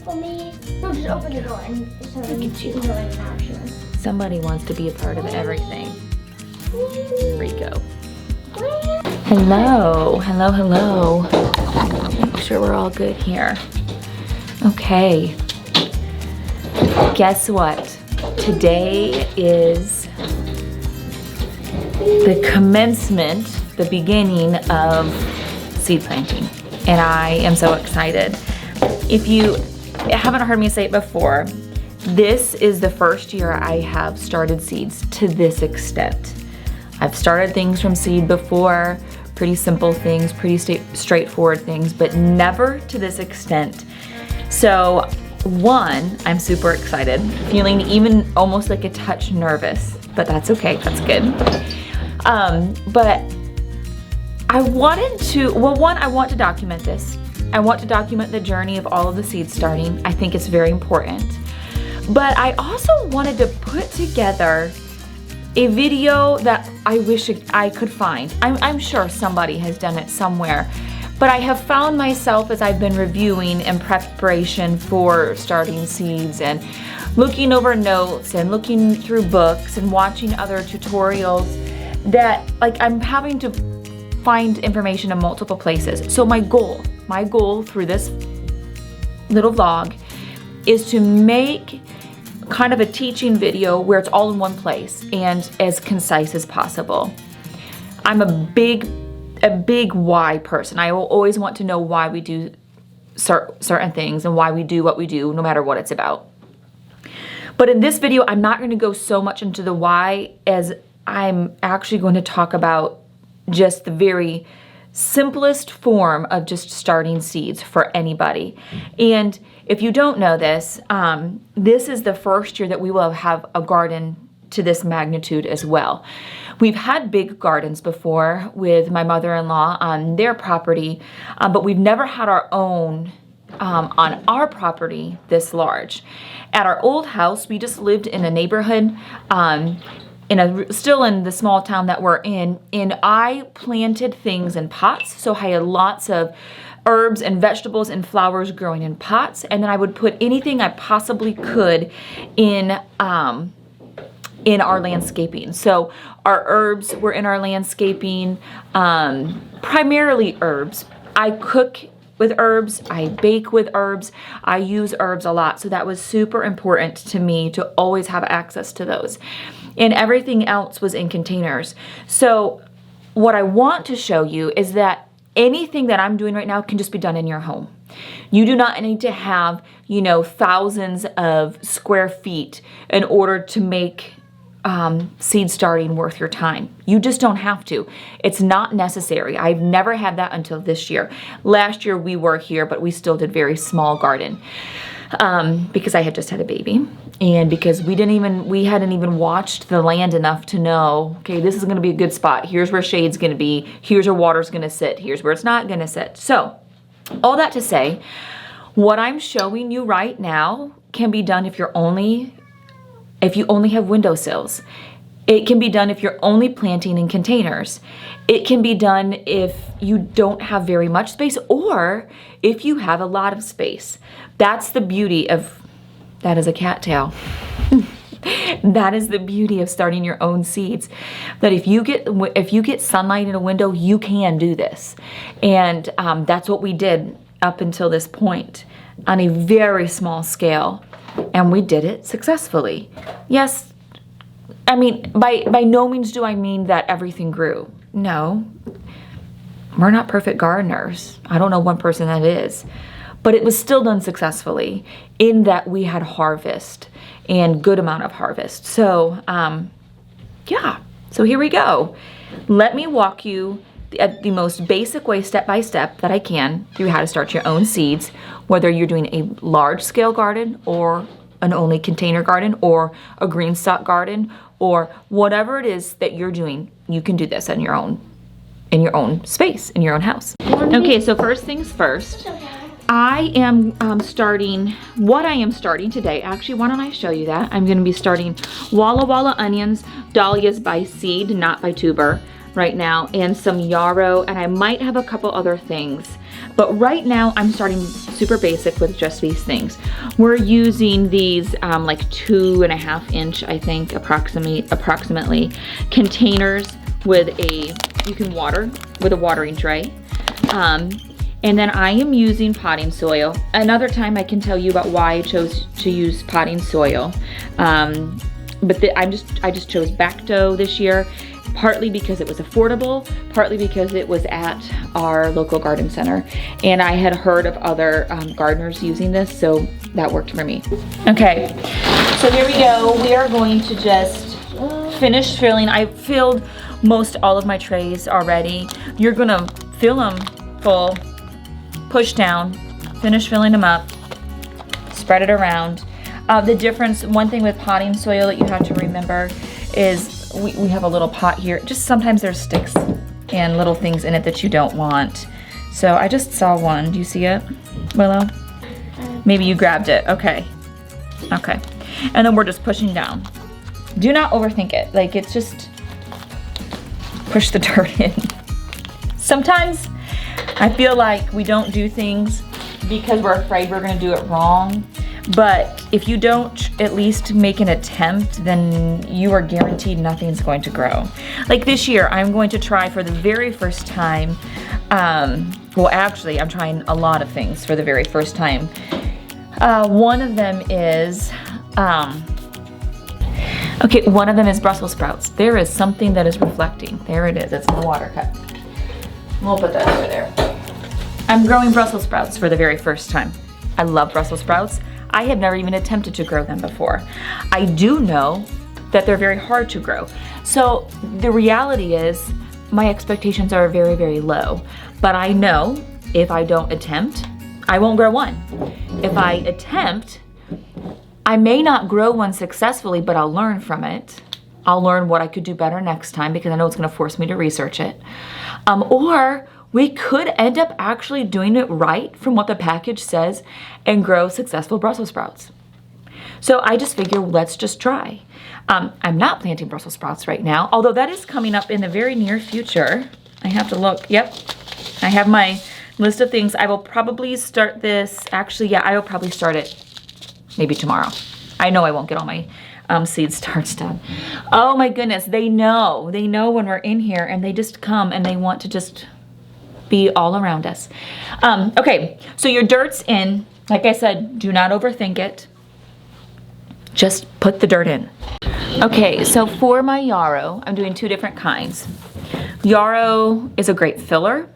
for me? No, just open the door and so Look at you. can go in and out. Sure. Somebody wants to be a part of everything. There you go. Hello, hello, hello. Make sure we're all good here. Okay. Guess what? Today is the commencement, the beginning of seed planting. And I am so excited. If you haven't heard me say it before, this is the first year I have started seeds to this extent. I've started things from seed before, pretty simple things, pretty straightforward things, but never to this extent. So one, I'm super excited, feeling even almost like a touch nervous, but that's okay, that's good. But I wanted to, well, one, I want to document this. I want to document the journey of all of the seed starting. I think it's very important. But I also wanted to put together a video that I wish I could find. I'm sure somebody has done it somewhere, but I have found myself as I've been reviewing in preparation for starting seeds and looking over notes and looking through books and watching other tutorials that like I'm having to find information in multiple places. So my goal through this little vlog is to make kind of a teaching video where it's all in one place and as concise as possible. I'm a big why person. I will always want to know why we do certain things and why we do what we do, no matter what it's about. But in this video, I'm not going to go so much into the why as I'm actually going to talk about just the very simplest form of just starting seeds for anybody. And if you don't know this, this is the first year that we will have a garden to this magnitude as well. We've had big gardens before with my mother-in-law on their property, but we've never had our own on our property this large. At our old house, we just lived in a neighborhood, still in the small town that we're in, and I planted things in pots, so I had lots of herbs and vegetables and flowers growing in pots, and then I would put anything I possibly could in our landscaping. So our herbs were in our landscaping, primarily herbs. I cook with herbs, I bake with herbs, I use herbs a lot, so that was super important to me to always have access to those. And everything else was in containers. So what I want to show you is that anything that I'm doing right now can just be done in your home. You do not need to have, thousands of square feet in order to make seed starting worth your time. You just don't have to. It's not necessary. I've never had that until this year. Last year we were here, but we still did very small garden because I had just had a baby. And because we hadn't even watched the land enough to know, okay, this is gonna be a good spot. Here's where shade's gonna be. Here's where water's gonna sit. Here's where it's not gonna sit. So, all that to say, what I'm showing you right now can be done if you only have windowsills. It can be done if you're only planting in containers. It can be done if you don't have very much space or if you have a lot of space. That's the beauty of, that is a cattail. That is the beauty of starting your own seeds. That if you get sunlight in a window, you can do this. And that's what we did up until this point on a very small scale. And we did it successfully. Yes, I mean, by no means do I mean that everything grew. No, we're not perfect gardeners. I don't know one person that is. But it was still done successfully in that we had harvest and good amount of harvest. So, yeah, so here we go. Let me walk you at the most basic way, step by step, that I can through how to start your own seeds, whether you're doing a large scale garden or an only container garden or a green stock garden or whatever it is that you're doing. You can do this in your own space, in your own house. Okay, so first things first. I am starting today. Actually, why don't I show you that? I'm gonna be starting Walla Walla onions, dahlias by seed, not by tuber right now, and some yarrow, and I might have a couple other things. But right now I'm starting super basic with just these things. We're using these like 2.5 inch, I think, approximately containers with you can water with a watering tray. And then I am using potting soil. Another time I can tell you about why I chose to use potting soil. But I just chose Bacto this year, partly because it was affordable, partly because it was at our local garden center. And I had heard of other gardeners using this, so that worked for me. Okay, so here we go. We are going to just finish filling. I filled most all of my trays already. You're gonna fill them full, push down, finish filling them up, spread it around. The difference, one thing with potting soil that you have to remember is we have a little pot here. Just sometimes there's sticks and little things in it that you don't want. So I just saw one. Do you see it, Willow? Maybe you grabbed it. Okay. Okay. And then we're just pushing down. Do not overthink it. Like, it's just push the dirt in. Sometimes I feel like we don't do things because we're afraid we're gonna do it wrong. But if you don't at least make an attempt, then you are guaranteed nothing's going to grow. Like this year, I'm going to try for the very first time, well actually I'm trying a lot of things for the very first time. One of them is, one of them is Brussels sprouts. There is something that is reflecting. There it is, it's in the water cup. We'll put that over there. I'm growing Brussels sprouts for the very first time. I love Brussels sprouts. I have never even attempted to grow them before. I do know that they're very hard to grow. So the reality is my expectations are very, very low. But I know if I don't attempt, I won't grow one. If I attempt, I may not grow one successfully, but I'll learn from it. I'll learn what I could do better next time because I know it's gonna force me to research it. Or we could end up actually doing it right from what the package says and grow successful Brussels sprouts. So I just figure, let's just try. I'm not planting Brussels sprouts right now, although that is coming up in the very near future. I have to look, yep. I have my list of things. I will probably start this, actually, yeah, I will probably start it maybe tomorrow. I know I won't get all my seed starts done. Oh my goodness, they know when we're in here and they just come and they want to just be all around us. Okay, so your dirt's in. Like I said, do not overthink it. Just put the dirt in. Okay, so for my yarrow, I'm doing 2 different kinds. Yarrow is a great filler.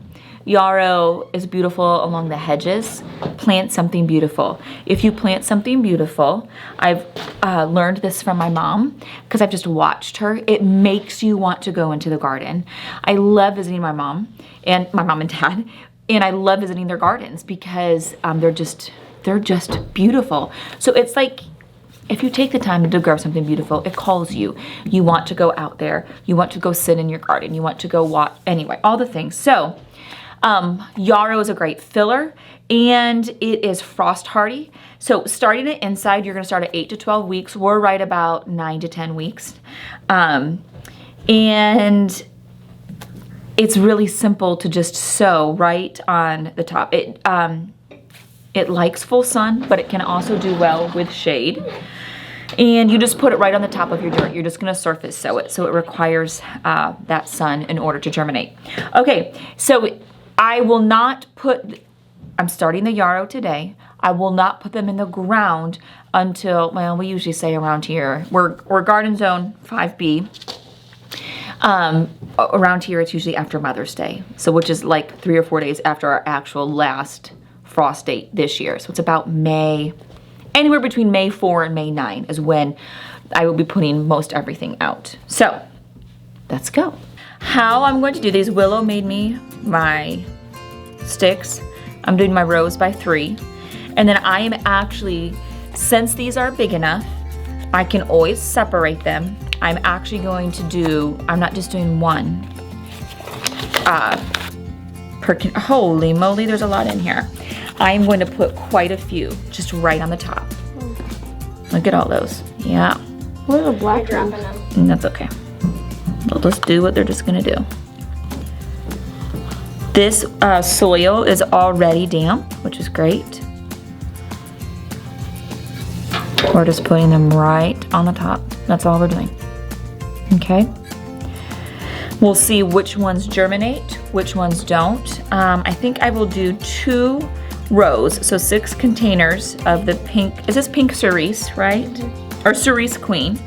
Yarrow is beautiful along the hedges. Plant something beautiful. If you plant something beautiful, I've learned this from my mom because I've just watched her. It makes you want to go into the garden. I love visiting my mom and dad, and I love visiting their gardens because they're just beautiful. So it's like, if you take the time to grow something beautiful, it calls you. You want to go out there. You want to go sit in your garden. You want to go walk. Anyway, all the things. So yarrow is a great filler and it is frost hardy. So starting it inside, you're gonna start at 8 to 12 weeks. We're right about 9 to 10 weeks. And it's really simple to just sow right on the top. It likes full sun, but it can also do well with shade. And you just put it right on the top of your dirt. You're just gonna surface sow it. So it requires that sun in order to germinate. Okay, so I will not I'm starting the yarrow today. I will not put them in the ground until, well, we usually say around here. We're garden zone 5B. Around here, it's usually after Mother's Day. So which is like 3 or 4 days after our actual last frost date this year. So it's about May, anywhere between May 4 and May 9 is when I will be putting most everything out. So let's go. How I'm going to do these, Willow made me my sticks. I'm doing my rows by 3. And then I am actually, since these are big enough, I can always separate them. I'm actually going to do, I'm not just doing one. Holy moly, there's a lot in here. I'm going to put quite a few, just right on the top. Look at all those. Yeah. What are the black dropping them? That's okay. They'll just do what they're just gonna do. This soil is already damp, which is great. We're just putting them right on the top. That's all we're doing. Okay. We'll see which ones germinate, which ones don't. I think I will do 2 rows, so 6 containers of the pink, is this pink cerise, right? Mm-hmm. Or cerise queen.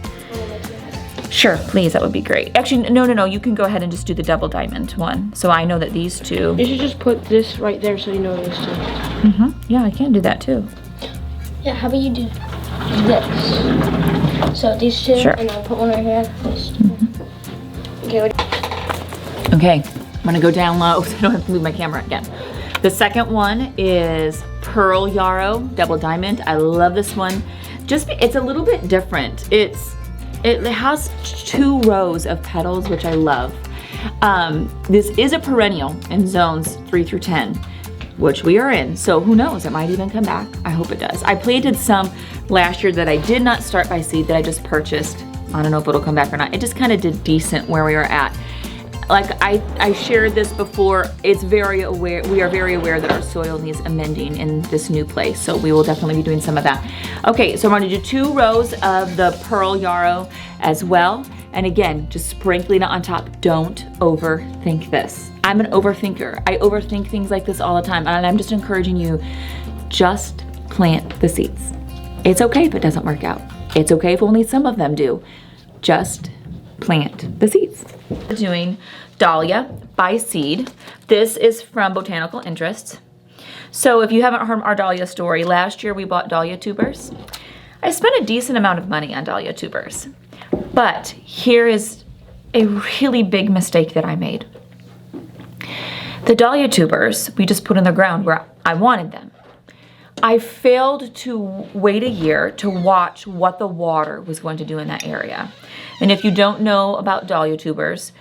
Sure, please, that would be great. Actually, no, you can go ahead and just do the double diamond one. So I know that these 2. You should just put this right there so you know those 2. Mm-hmm, yeah, I can do that too. Yeah, how about you do this? So these 2, Sure. and I'll put one right here. This 2. Mm-hmm. Okay, Okay, I'm gonna go down low so I don't have to move my camera again. The second one is Pearl Yarrow Double Diamond. I love this one. It's a little bit different. It has 2 rows of petals, which I love. This is a perennial in zones 3 through 10, which we are in. So who knows, it might even come back. I hope it does. I planted some last year that I did not start by seed, that I just purchased. I don't know if it'll come back or not. It just kind of did decent where we were at. Like I shared this before, we are very aware that our soil needs amending in this new place. So we will definitely be doing some of that. Okay, so I'm gonna do 2 rows of the Pearl Yarrow as well. And again, just sprinkling it on top. Don't overthink this. I'm an overthinker. I overthink things like this all the time. And I'm just encouraging you, just plant the seeds. It's okay if it doesn't work out. It's okay if only some of them do. Just plant the seeds. We're doing Dahlia by seed. This is from Botanical Interests. So if you haven't heard our Dahlia story, last year we bought Dahlia tubers. I spent a decent amount of money on Dahlia tubers, but here is a really big mistake that I made. The Dahlia tubers we just put in the ground where I wanted them. I failed to wait a year to watch what the water was going to do in that area. And if you don't know about Dahlia tubers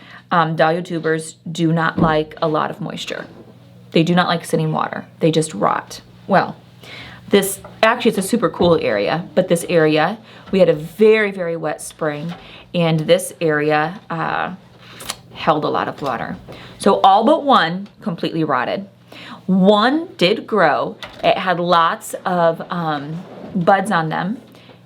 do not like a lot of moisture. They do not like sitting water. They just rot. Well, this actually is a super cool area, but this area, we had a very, very wet spring, and this area held a lot of water. So all but one completely rotted. One did grow. It had lots of buds on them,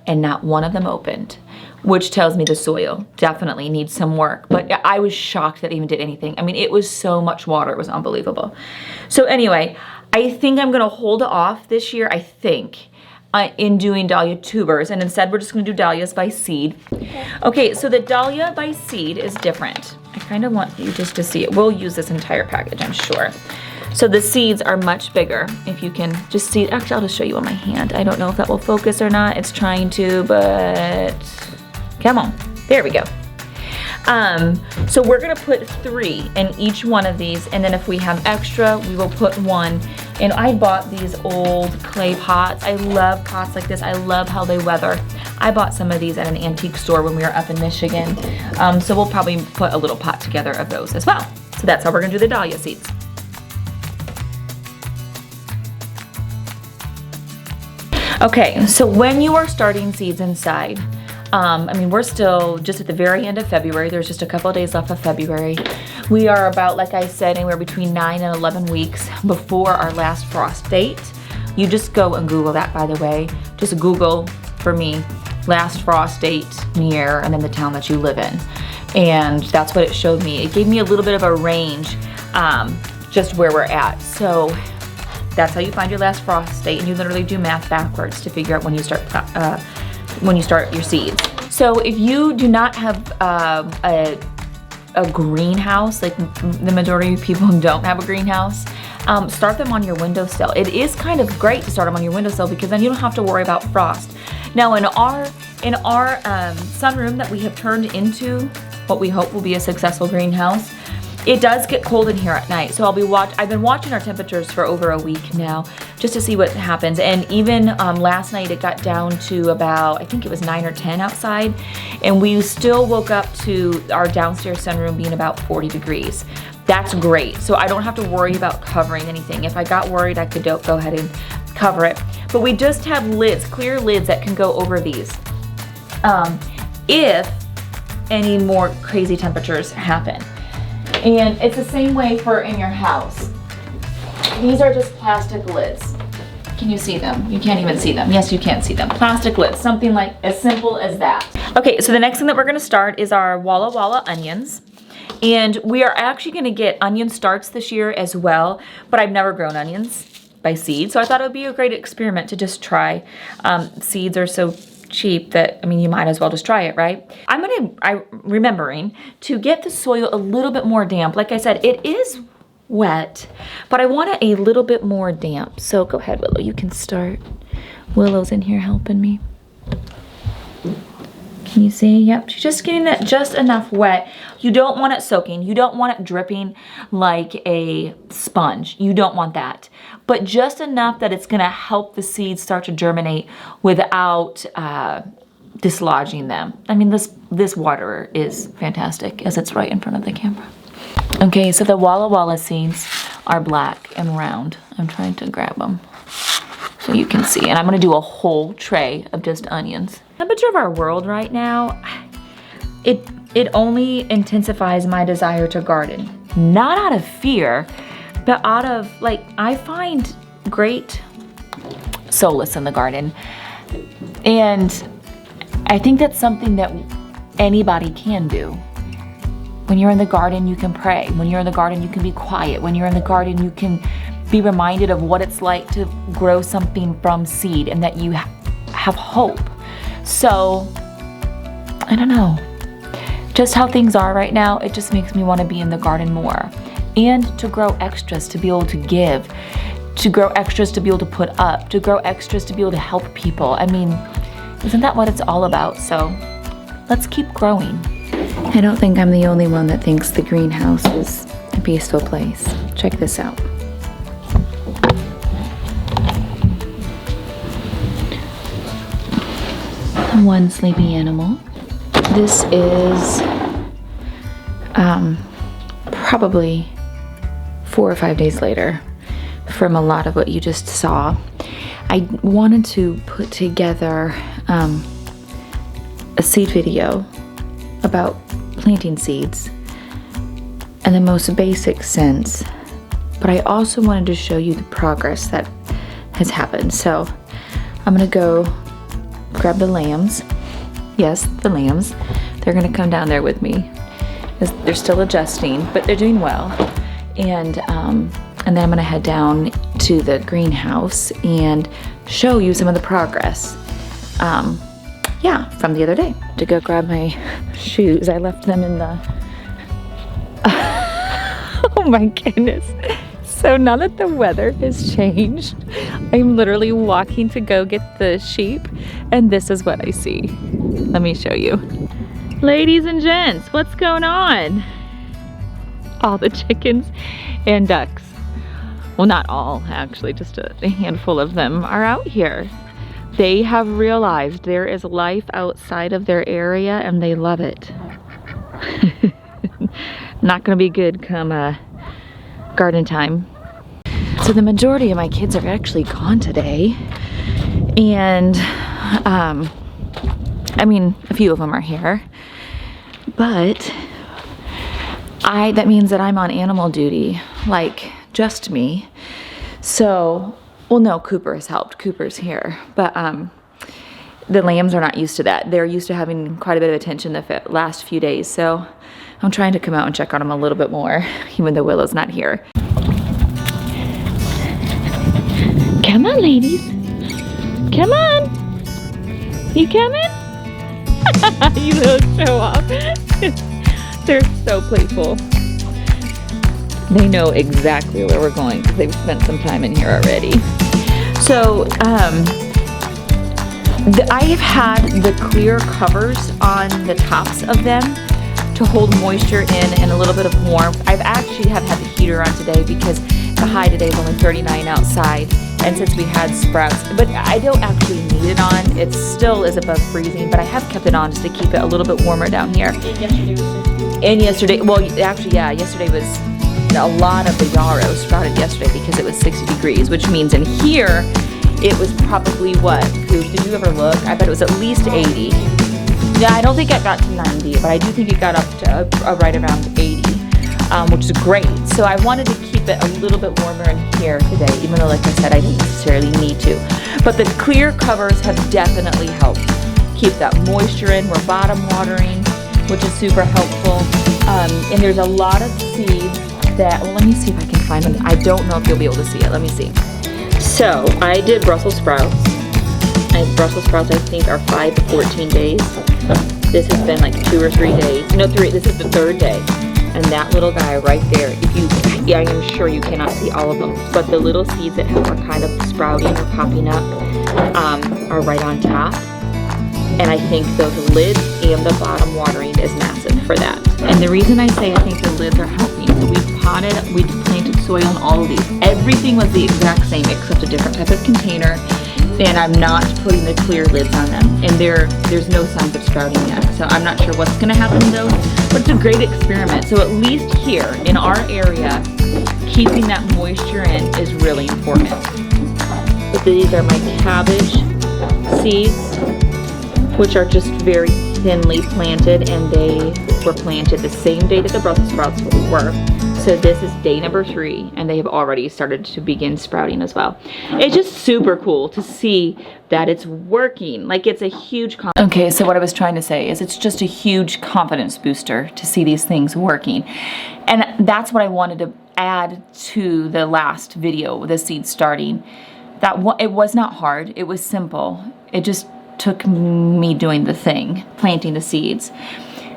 and not one of them opened, which tells me the soil definitely needs some work. But I was shocked that it even did anything. I mean, it was so much water, it was unbelievable. So anyway, I think I'm gonna hold off this year, in doing Dahlia tubers, and instead we're just gonna do Dahlias by seed. Okay, so the Dahlia by seed is different. I kind of want you just to see it. We'll use this entire package, I'm sure. So the seeds are much bigger. If you can just see, actually I'll just show you on my hand. I don't know if that will focus or not. It's trying to, but come on, there we go. So we're gonna put 3 in each one of these, and then if we have extra, we will put 1. And I bought these old clay pots. I love pots like this. I love how they weather. I bought some of these at an antique store when we were up in Michigan. So we'll probably put a little pot together of those as well. So that's how we're gonna do the Dahlia seeds. Okay, so when you are starting seeds inside, I mean, we're still just at the very end of February. There's just a couple of days left of February. We are about, like I said, anywhere between 9 and 11 weeks before our last frost date. You just go and Google that, by the way. Just Google, for me, last frost date near, and then the town that you live in. And that's what it showed me. It gave me a little bit of a range, just where we're at. So that's how you find your last frost date, and you literally do math backwards to figure out when you start your seeds. So if you do not have a greenhouse, like the majority of people don't have a greenhouse, start them on your windowsill. It is kind of great to start them on your windowsill because then you don't have to worry about frost. Now in our sunroom that we have turned into what we hope will be a successful greenhouse, it does get cold in here at night, so I've been watching our temperatures for over a week now, just to see what happens. And even last night it got down to about, I think it was 9 or 10 outside, and we still woke up to our downstairs sunroom being about 40 degrees. That's great, so I don't have to worry about covering anything. If I got worried, I could go ahead and cover it. But we just have lids, clear lids that can go over these. If any more crazy temperatures happen. And it's the same way for in your house. these are just plastic lids. Can you see them? You can't even see them. Yes, you can see them. Plastic lids, something like as simple as that. Okay, so the next thing that we're gonna start is our Walla Walla onions. And we are actually gonna get onion starts this year as well, but I've never grown onions by seed, so I thought it would be a great experiment to just try. Seeds are so cheap that, I mean, you might as well just try it, right? I'm remembering to get the soil a little bit more damp. Like I said, it is wet, but I want it a little bit more damp. So go ahead, Willow, you can start. Willow's in here helping me. Can you see? Yep, she's just getting it just enough wet. You don't want it soaking. You don't want it dripping like a sponge. You don't want that. But just enough that it's gonna help the seeds start to germinate without dislodging them. I mean, this water is fantastic as it's right in front of the camera. Okay, so the Walla Walla seeds are black and round. I'm trying to grab them so you can see. And I'm gonna do a whole tray of just onions. The temperature of our world right now, it only intensifies my desire to garden. Not out of fear, but out of, like, I find great solace in the garden. And I think that's something that anybody can do. When you're in the garden, you can pray. When you're in the garden, you can be quiet. When you're in the garden, you can be reminded of what it's like to grow something from seed and that you have hope. So, I don't know. Just how things are right now, it just makes me want to be in the garden more. And to grow extras, to be able to give. To grow extras, to be able to put up. To grow extras, to be able to help people. I mean, isn't that what it's all about? So, let's keep growing. I don't think I'm the only one that thinks the greenhouse is a peaceful place. Check this out. One sleepy animal. This is probably 4 or 5 days later from a lot of what you just saw. I wanted to put together a seed video about planting seeds in the most basic sense, but I also wanted to show you the progress that has happened. So I'm gonna go grab the lambs. Yes, the lambs. They're gonna come down there with me. They're still adjusting, but they're doing well. And then I'm gonna head down to the greenhouse and show you some of the progress. Yeah, from the other day. To go grab my shoes. I left them in the... Oh my goodness. So now that the weather has changed, I'm literally walking to go get the sheep, and this is what I see. Let me show you. Ladies and gents, what's going on? All the chickens and ducks. Well, not all, actually, just a handful of them are out here. They have realized there is life outside of their area and they love it. Not gonna be good come garden time. So the majority of my kids are actually gone today. And I mean, a few of them are here. But that means that I'm on animal duty, like just me. So, well, no, Cooper has helped. Cooper's here. But the lambs are not used to that. They're used to having quite a bit of attention the last few days. So I'm trying to come out and check on them a little bit more, even though Willow's not here. Come on, ladies. Come on. You coming? You little show off. They're so playful. They know exactly where we're going because they've spent some time in here already. So, I have had the clear covers on the tops of them to hold moisture in and a little bit of warmth. I've actually have had the heater on today because the high today is only 39 outside. And since we had sprouts, but I don't actually need it on. It still is above freezing, but I have kept it on just to keep it a little bit warmer down here. And yesterday, well, actually, yeah, yesterday was, a lot of the yarrow sprouted yesterday because it was 60 degrees, which means in here, it was probably what? Coop, did you ever look? I bet it was at least 80. Yeah, I don't think it got to 90, but I do think it got up to right around 80, which is great. So I wanted to keep it a little bit warmer in here today, even though, like I said, I didn't necessarily need to. But the clear covers have definitely helped keep that moisture in. We're bottom watering, which is super helpful. And there's a lot of seeds that, well, let me see if I can find them. I don't know if you'll be able to see it. Let me see. So I did Brussels sprouts. Brussels sprouts, I think, are 5 to 14 days. This has been like 2 or 3 days. No, 3. This is the 3rd day. And that little guy right there, I am sure you cannot see all of them, but the little seeds that are kind of sprouting or popping up are right on top. And I think those lids and the bottom watering is massive for that. And the reason I say I think the lids are helping, so we planted soil in all of these. Everything was the exact same except a different type of container. And I'm not putting the clear lids on them. And there's no signs of sprouting yet. So I'm not sure what's gonna happen though, but it's a great experiment. So at least here in our area, keeping that moisture in is really important. But these are my cabbage seeds, which are just very thinly planted, and they were planted the same day that the Brussels sprouts were. So this is day number 3, and they have already started to begin sprouting as well. It's just super cool to see that it's working. Like, it's a huge okay, so what I was trying to say is it's just a huge confidence booster to see these things working. And that's what I wanted to add to the last video, the seed starting. It was not hard, it was simple. It just took me doing the thing, planting the seeds.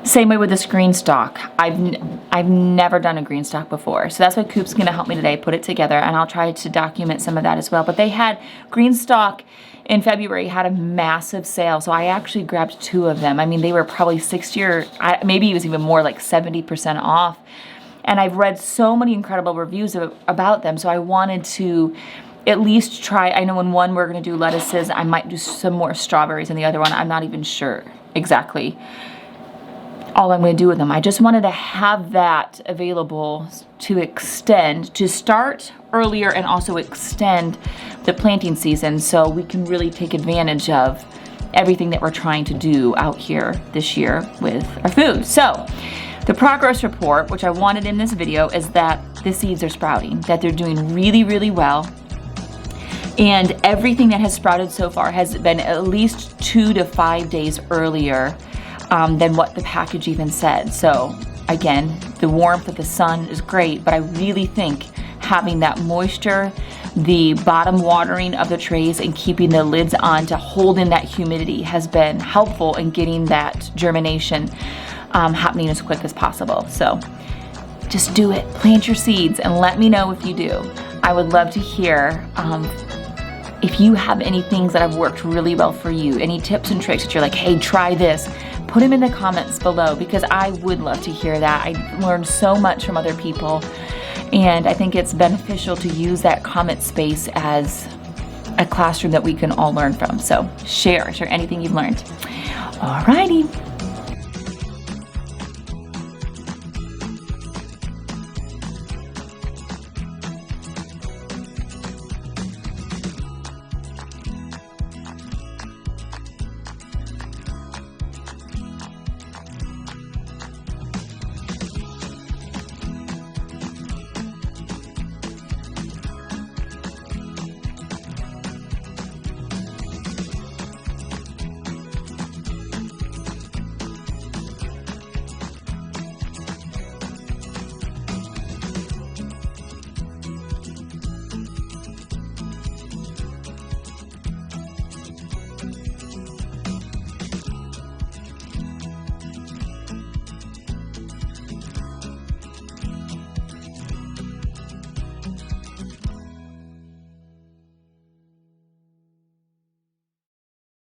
Same way with this green stalk. I've never done a green stalk before, so that's why Coop's gonna help me today put it together, and I'll try to document some of that as well. But they had green stalk in February, had a massive sale, so I actually grabbed 2 of them. I mean, they were probably 60 or maybe it was even more, like 70% off. And I've read so many incredible reviews about them, so I wanted to at least try. I know in one we're gonna do lettuces. I might do some more strawberries, and the other one I'm not even sure exactly all I'm going to do with them. I just wanted to have that available to extend, to start earlier and also extend the planting season so we can really take advantage of everything that we're trying to do out here this year with our food. So the progress report, which I wanted in this video, is that the seeds are sprouting, that they're doing really, really well. And everything that has sprouted so far has been at least 2 to 5 days earlier than what the package even said. So again, the warmth of the sun is great, but I really think having that moisture, the bottom watering of the trays, and keeping the lids on to hold in that humidity has been helpful in getting that germination happening as quick as possible. So just do it, plant your seeds, and let me know if you do. I would love to hear if you have any things that have worked really well for you, any tips and tricks that you're like, hey, try this. Put them in the comments below, because I would love to hear that. I learned so much from other people, and I think it's beneficial to use that comment space as a classroom that we can all learn from. So share anything you've learned. Alrighty.